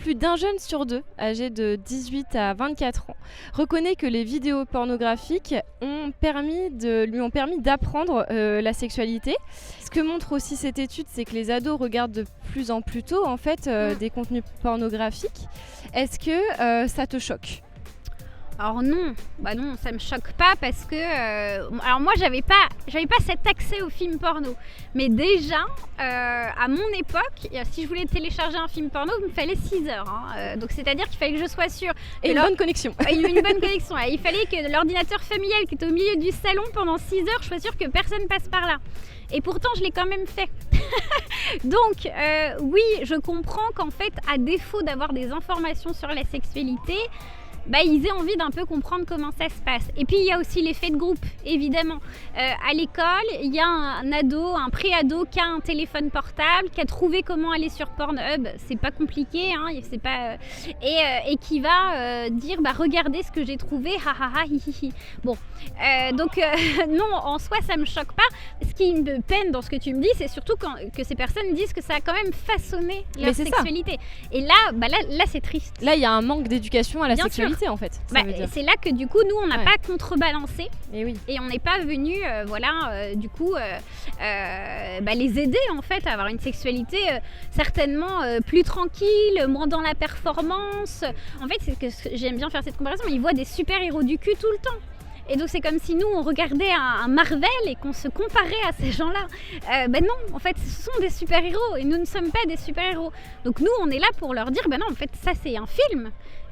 plus d'un jeune sur deux, âgé de 18 à 24 ans, reconnaît que les vidéos pornographiques lui ont permis d'apprendre la sexualité. Ce que montre aussi cette étude, c'est que les ados regardent de plus en plus tôt en fait, des contenus pornographiques. Est-ce que ça te choque ? Alors non, ça me choque pas parce que alors moi j'avais pas cet accès aux films porno. Mais déjà à mon époque, si je voulais télécharger un film porno, il me fallait 6 heures. Donc c'est-à-dire qu'il fallait que je sois sûre. Et une bonne connexion. Une bonne connexion. Il fallait que l'ordinateur familial qui était au milieu du salon pendant 6 heures, je sois sûre que personne passe par là. Et pourtant, je l'ai quand même fait. Donc, oui, je comprends qu'en fait, à défaut d'avoir des informations sur la sexualité, ils aient envie d'un peu comprendre comment ça se passe. Et puis il y a aussi l'effet de groupe, évidemment. À l'école, il y a un ado, un pré-ado qui a un téléphone portable, qui a trouvé comment aller sur Pornhub, c'est pas compliqué, c'est pas, et qui va dire regardez ce que j'ai trouvé, ha ha ha hi hi hi. Bon, donc non, en soi ça me choque pas. Ce qui me peine dans ce que tu me dis, c'est surtout que ces personnes disent que ça a quand même façonné leur sexualité. Ça. Et là c'est triste. Là il y a un manque d'éducation à la sexualité. En fait, c'est là que du coup nous on n'a pas contrebalancé et on n'est pas venu les aider en fait à avoir une sexualité certainement plus tranquille, moins dans la performance. En fait c'est que j'aime bien faire cette comparaison, mais ils voient des super héros du cul tout le temps. Et donc c'est comme si nous on regardait un Marvel et qu'on se comparait à ces gens-là. Non, en fait ce sont des super-héros et nous ne sommes pas des super-héros. Donc nous on est là pour leur dire non en fait ça c'est un film.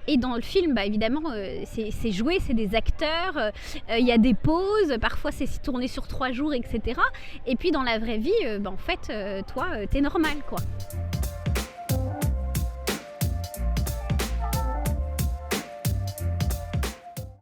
Et dans le film, évidemment, c'est joué, c'est des acteurs, il y a des pauses, parfois c'est tourné sur 3 jours, etc. Et puis dans la vraie vie, en fait, toi, t'es normal, quoi.